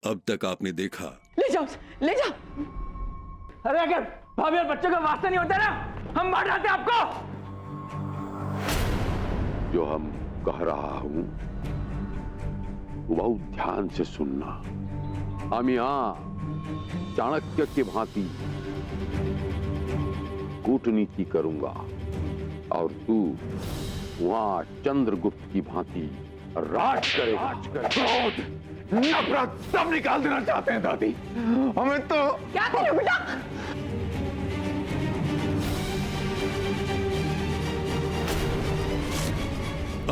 अब तक आपने देखा। ले जाओ, ले जाओ। अरे अगर भाभी और बच्चों का वास्ता नहीं होता ना, हम मार डालते आपको। जो हम कह रहा हूं बहुत ध्यान से सुनना। हम यहां चाणक्य की भांति कूटनीति करूंगा और तू वहां चंद्रगुप्त की भांति राज करेगा। क्रोध, नफरत सब निकाल देना चाहते हैं दादी। हमें तो क्या करो बेटा?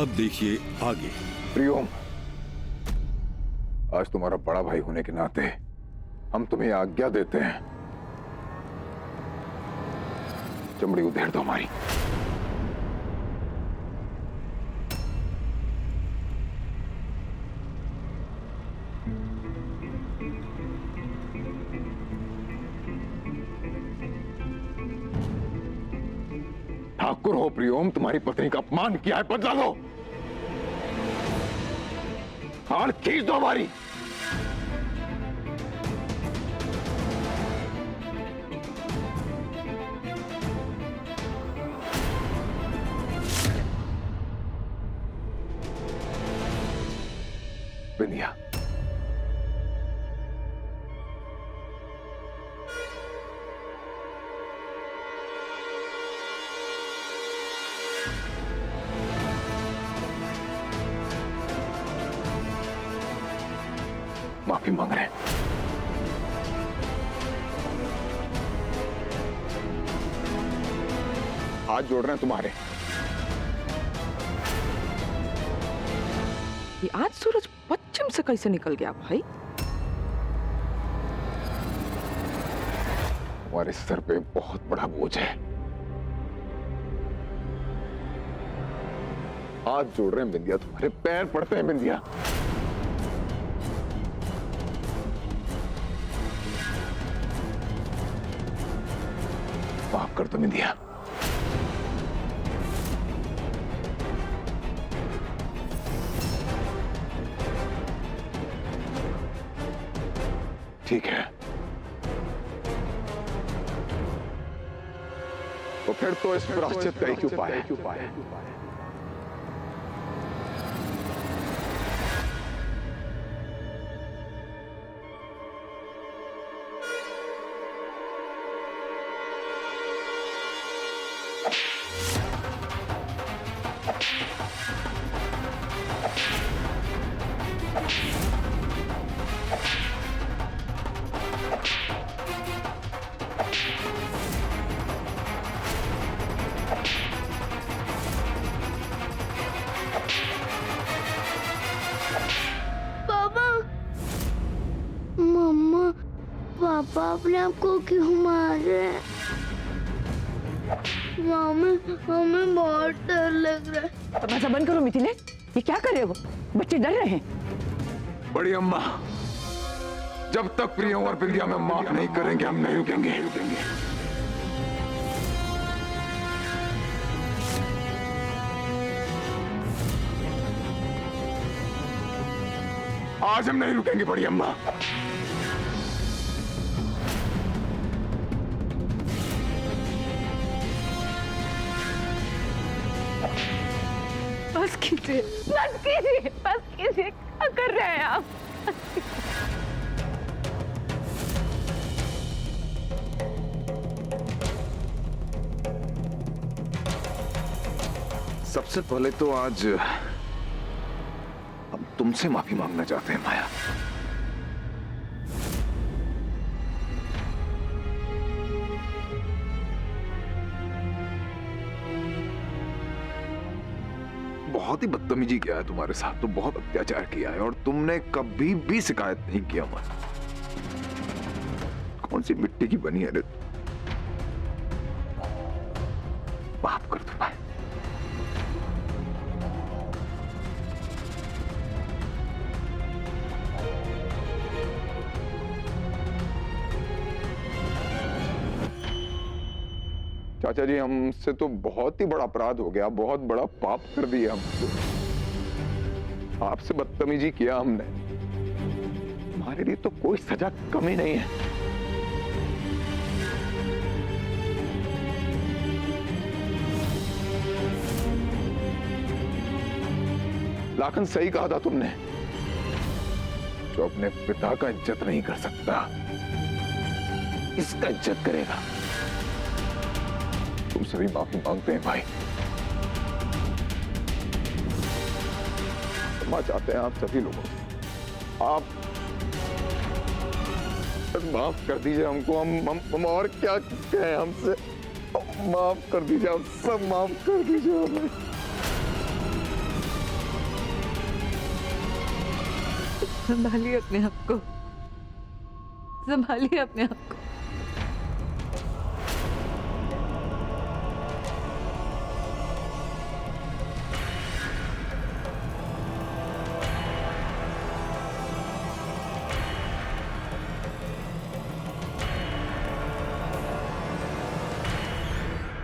अब देखिए आगे। प्रियोम, आज तुम्हारा बड़ा भाई होने के नाते हम तुम्हें आज्ञा देते हैं, चमड़ी उधेड़ दो हमारी। ठाकुर हो प्रियोम, तुम्हारी पत्नी का अपमान किया है, बदला लो। हाथ खींच दो हमारी। बिंदिया, माफी मांग रहे हैं। हाथ जोड़ रहे हैं तुम्हारे। ये आज सूरज पश्चिम से कैसे निकल गया भाई? तुम्हारे सर पे बहुत बड़ा बोझ है। हाथ जोड़ रहे हैं बिंदिया, तुम्हारे पैर पड़ते हैं बिंदिया। माफ कर दो बिंदिया। ठीक है, तो फिर तो इस प्रायश्चित का एक उपाय है। मम्मा, पापा अपने आप को क्यों मार रहे हैं? हमें बहुत डर लग रहा है। तमाशा बंद करो मिथिले, ये क्या कर रहे हो? बच्चे डर रहे हैं। बड़ी अम्मा, जब तक प्रियम और बिंदिया में माफ नहीं करेंगे हम नहीं रुकेंगे। आज हम नहीं रुकेंगे बड़ी अम्मा। बस कीजिए, बस कीजिए, बस कीजिए। क्या कर रहे हैं आप? सबसे पहले तो आज हम तुमसे माफी मांगना चाहते हैं माया। बहुत ही बदतमीजी किया है तुम्हारे साथ, तो बहुत अत्याचार किया है और तुमने कभी भी शिकायत नहीं किया। माया, कौन सी मिट्टी की बनी है रे? माफ कर दो माया। चाचा जी, हमसे तो बहुत ही बड़ा अपराध हो गया, बहुत बड़ा पाप कर दिया हमको। आपसे बदतमीजी किया हमने, तुम्हारे लिए तो कोई सजा कमी नहीं है। लाखन, सही कहा था तुमने। जो अपने पिता का इज्जत नहीं कर सकता, इसका इज्जत करेगा। तुम सभी माफी मांगते हैं भाई। क्षमा चाहते हैं आप सभी लोगों से। आप माफ कर दीजिए हमको। हम और क्या कहें हमसे। माफ कर दीजिए, आप सब माफ कर दीजिए हमें। संभालिए अपने आप को, संभालिए अपने आप को।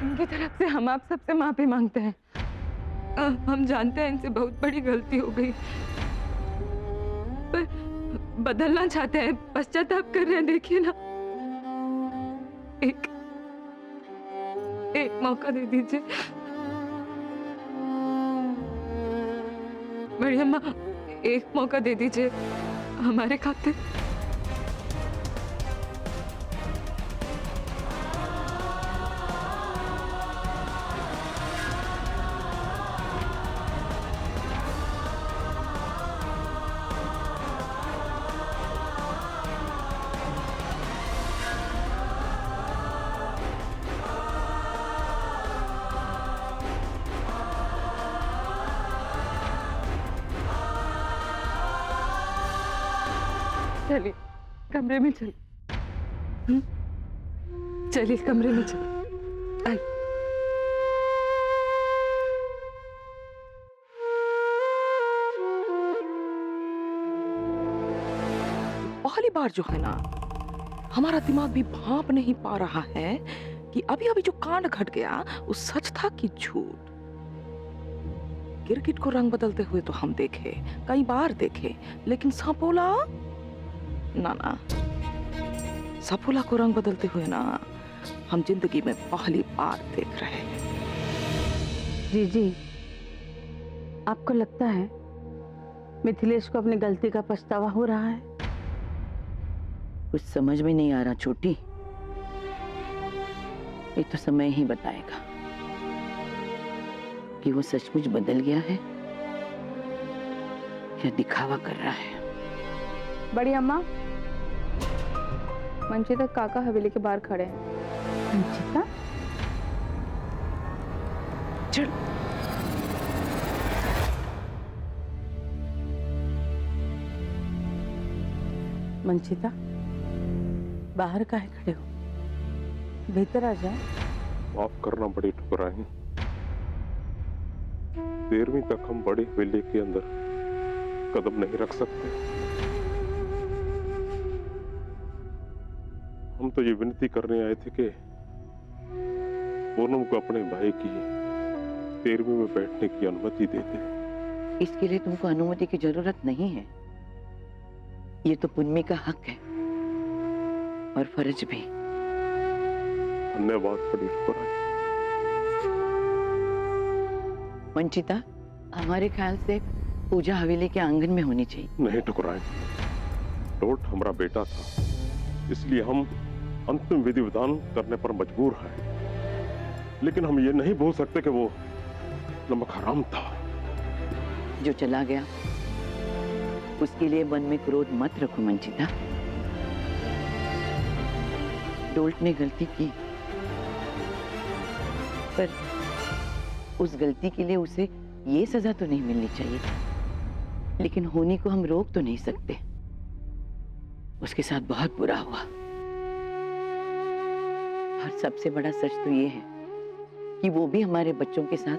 इनकी तरफ से हम आप सबसे माफी मांगते हैं। हम जानते हैं इनसे बहुत बड़ी गलती हो गई, पर बदलना चाहते हैं, पश्चाताप कर रहे हैं। देखिए ना, एक मौका दे दीजिए। बड़ी अम्मा, एक मौका दे दीजिए हमारे खातिर। चलिए कमरे में चलिए। चलिए कमरे में चलिए। आइए। पहली बार जो है ना, हमारा दिमाग भी भांप नहीं पा रहा है कि अभी अभी जो कांड घट गया वो सच था कि झूठ। गिरगिट को रंग बदलते हुए तो हम देखे, कई बार देखे, लेकिन सपोला ना, सपोला को रंग बदलते हुए ना हम जिंदगी में पहली बार देख रहे हैं। जी, आपको लगता है मिथिलेश को अपनी गलती का पछतावा हो रहा है? कुछ समझ में नहीं आ रहा छोटी। ये तो समय ही बताएगा कि वो सचमुच बदल गया है या दिखावा कर रहा है। बड़ी अम्मा, मंचिता काका हवेली के बाहर खड़े हैं। मंचिता? चल। मंचिता, बाहर काहे खड़े हो? भीतर आ जाए। माफ करना बड़ी ठुकराई। 13वीं तक हम बड़ी हवेली के अंदर कदम नहीं रख सकते। हम तो ये विनती करने आए थे कि पूनम को अपने भाई की 13वीं में बैठने की अनुमति दे दे। इसके लिए तुमको अनुमति की जरूरत नहीं है। ये तो पुन्नी का हक है और फर्ज भी। धन्यवाद बड़ी ठुकराई। मंचिता, हमारे ख्याल से पूजा हवेली के आंगन में होनी चाहिए। नहीं ठुकराई, टोट हमारा बेटा था, इसलिए हम अंतिम विधि विधान करने पर मजबूर हैं। लेकिन हम ये नहीं भूल सकते कि वो नमक हराम था। जो चला गया उसके लिए मन में क्रोध मत रखो मंचिता। डोल्ट ने गलती की, पर उस गलती के लिए उसे ये सजा तो नहीं मिलनी चाहिए। लेकिन होनी को हम रोक तो नहीं सकते। उसके साथ बहुत बुरा हुआ। और सबसे बड़ा सच तो ये है कि वो भी हमारे बच्चों के साथ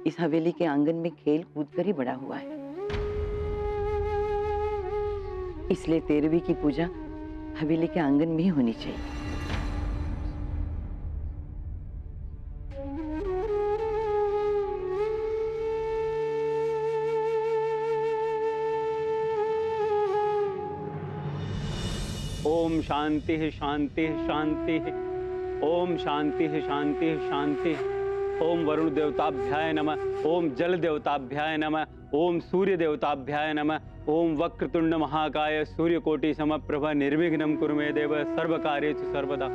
इस हवेली के आंगन में खेल कूद कर ही बड़ा हुआ है। इसलिए 13वीं की पूजा हवेली के आंगन में ही होनी चाहिए। ओम शांति शांति शांति। ओम शांति शांति शांति। ओम वरुण देवताभ्याय नमः। ओम जल देवताभ्याय नमः। ओम सूर्य देवताभ्याय नमः। ओम वक्रतुंड महाकाय सूर्यकोटि समप्रभ निर्विघ्नं कुरु मे देव सर्वकार्येषु सर्वदा।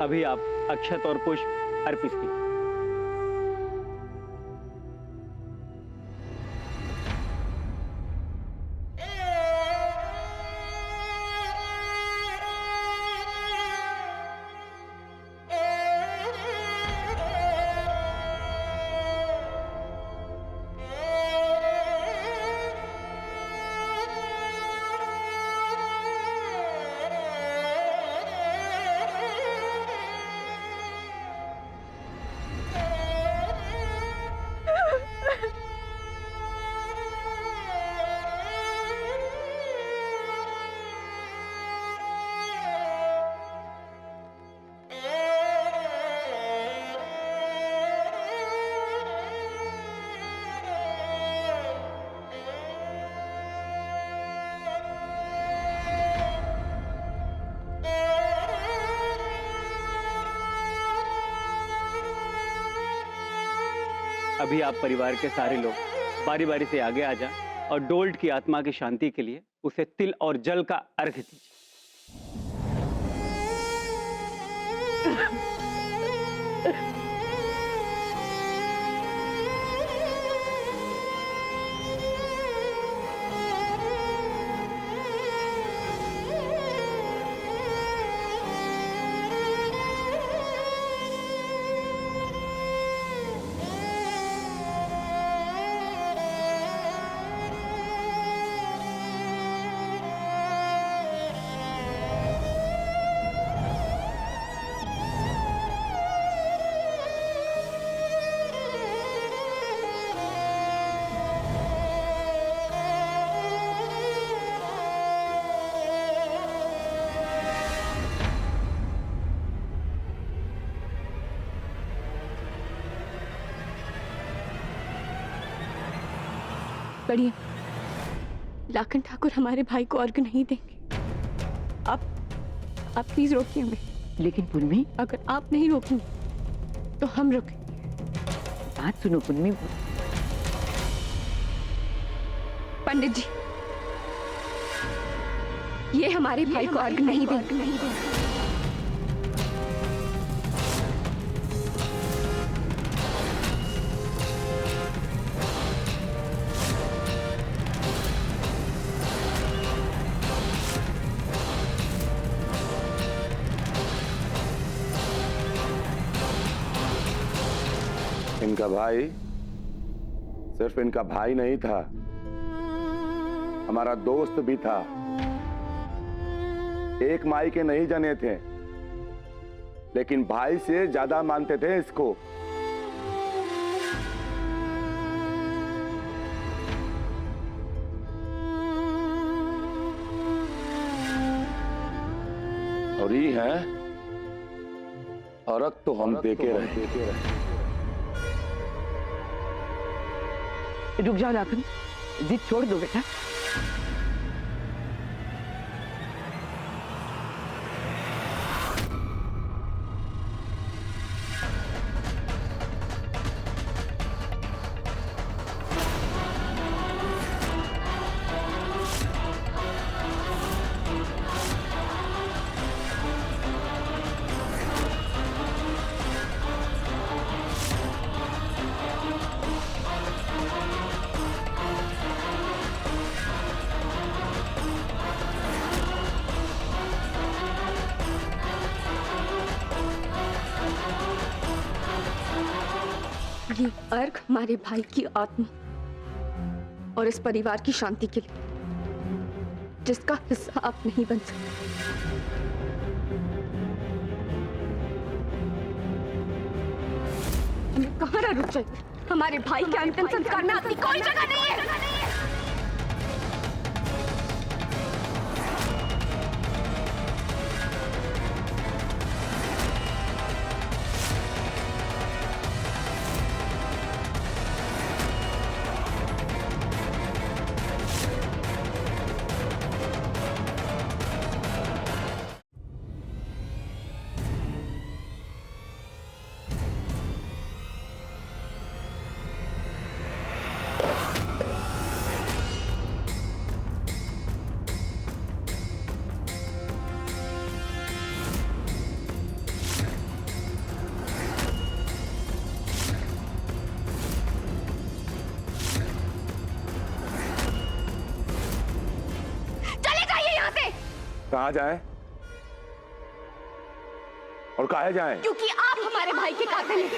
अभी आप अक्षत और पुष्प अर्पित कीजिए। अभी आप परिवार के सारे लोग बारी बारी से आगे आ जाएं और डोल्ट की आत्मा की शांति के लिए उसे तिल और जल का अर्घ्य दीजिए। बढ़िया, लाखन ठाकुर हमारे भाई को अर्घ नहीं देंगे। आप प्लीज रोकिए हमें। लेकिन पुन्नी, अगर आप नहीं रोकेंगे तो हम रोकेंगे। बात सुनो पुन्नी। पंडित जी, ये हमारे भाई को अर्घ नहीं देंगे। इनका भाई सिर्फ इनका भाई नहीं था, हमारा दोस्त भी था। एक माई के नहीं जने थे, लेकिन भाई से ज्यादा मानते थे इसको। और ये है अर्घ तो हम देके रहे। रुक जाओ लाखन, जिद छोड़ दो बेटा। ये अर्घ हमारे भाई की आत्मा और इस परिवार की शांति के लिए, जिसका हिस्सा आप नहीं बन सकते। हमें कहाँ रुक जाइए, हमारे भाई के अंतिम संस्कार में आपकी कोई जगह नहीं है। कहाँ जाएं? और काहे जाएं? क्योंकि आप हमारे भाई के कातिल हैं।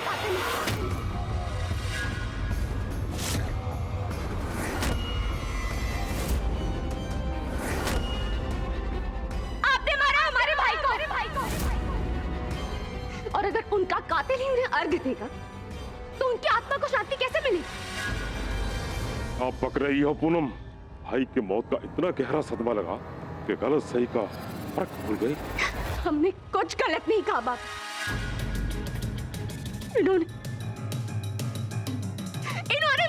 आपने मारा हमारे भाई को। और अगर उनका कातिल ही उन्हें अर्घ देगा तो उनकी आत्मा को शांति कैसे मिलेगी? आप पक रही हो पूनम। भाई के मौत का इतना गहरा सदमा लगा कि गलत सही का फर्क भूल गई। हमने कुछ गलत नहीं कहा बाप। इन्होंने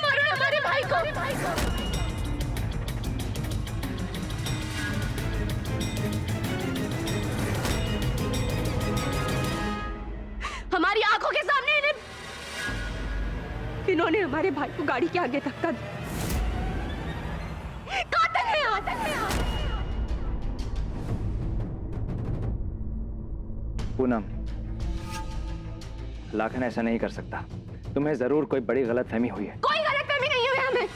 मारा हमारे भाई को। हमारी आंखों के सामने इन्होंने हमारे भाई को गाड़ी के आगे धक्का दिया। कातिल है आप। पूनम, लाखन ऐसा नहीं कर सकता। तुम्हें जरूर कोई बड़ी गलतफहमी हुई है। कोई गलतफहमी नहीं हुई हमें।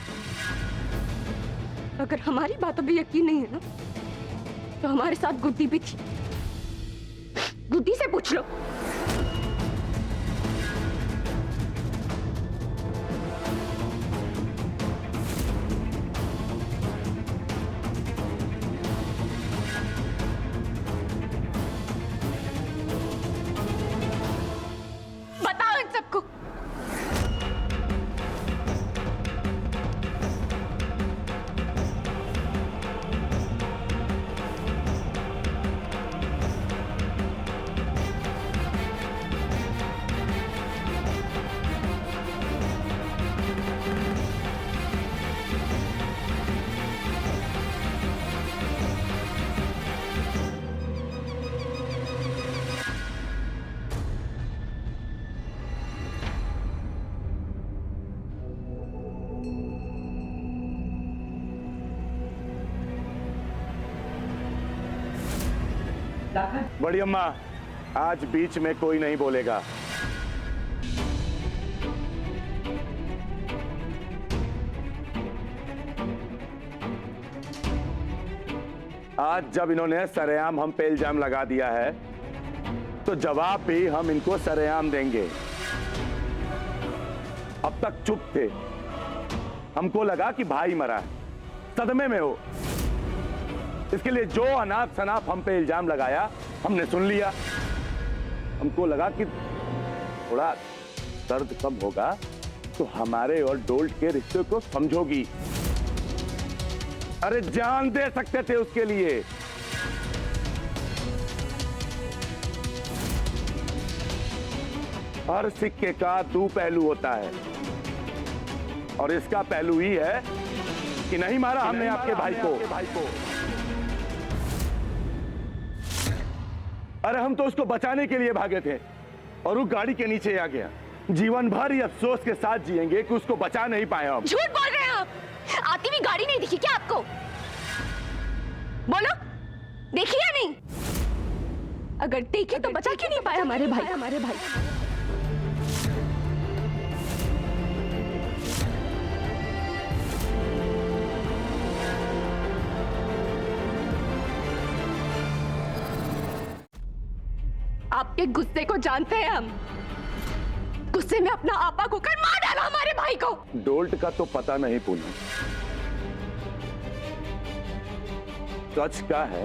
अगर हमारी बातों पे यकीन नहीं है ना, तो हमारे साथ गुड्डी भी थी। गुड्डी से पूछ लो। बताओ इन सबको। बड़ी अम्मा, आज बीच में कोई नहीं बोलेगा। आज जब इन्होंने सरेआम हम पे इल्जाम लगा दिया है, तो जवाब भी हम इनको सरेआम देंगे। अब तक चुप थे। हमको लगा कि भाई मरा है, सदमे में हो। इसके लिए जो अनाप शनाप हम पे इल्जाम लगाया हमने सुन लिया। हमको लगा कि थोड़ा दर्द कम होगा तो हमारे और डोल्ट के रिश्ते को समझोगी। अरे जान दे सकते थे उसके लिए। हर सिक्के का दो पहलू होता है, और इसका पहलू ही है कि नहीं मारा हमने आपके भाई को। अरे हम तो उसको बचाने के लिए भागे थे और वो गाड़ी के नीचे आ गया। जीवन भर ये अफसोस के साथ जिएंगे कि उसको बचा नहीं पाए हम। झूठ बोल रहे हैं आप। आती हुई गाड़ी नहीं दिखी क्या आपको? बोलो, देखी या नहीं? अगर देखी तो बचा क्यों नहीं पाए हमारे भाई? आपके गुस्से को जानते हैं हम। गुस्से में अपना आपा को कर मार डाला हमारे भाई को। डोल्ट का तो पता नहीं पूनम, सच का है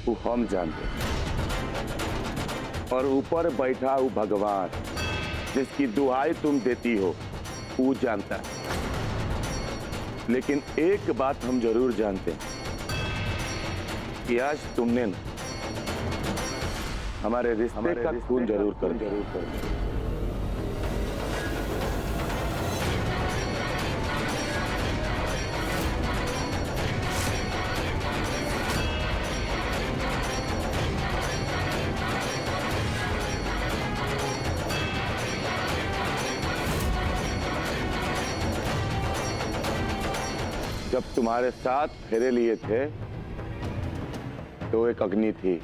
वो हम जानते हैं। और ऊपर बैठा वो भगवान जिसकी दुहाई तुम देती हो वो जानता है। लेकिन एक बात हम जरूर जानते हैं कि आज तुमने ना हमारे रिश्ते का खून जरूर कर जब तुम्हारे साथ फेरे लिए थे तो एक अग्नि थी,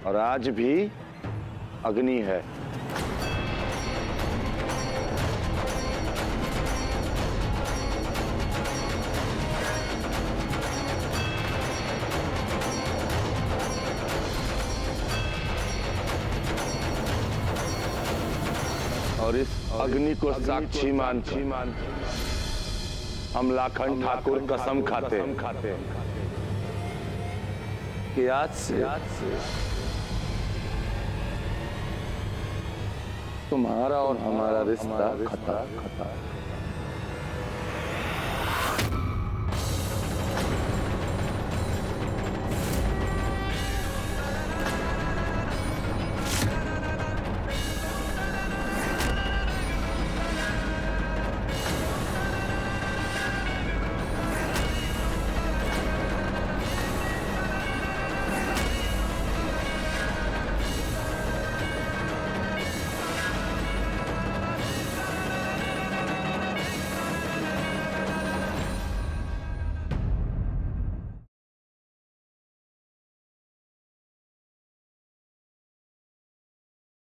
और आज भी अग्नि है। अग्नि को साक्षी मान हम लाखन ठाकुर कसम खाते कि आज से तुम्हारा और हमारा रिश्ता खत्म।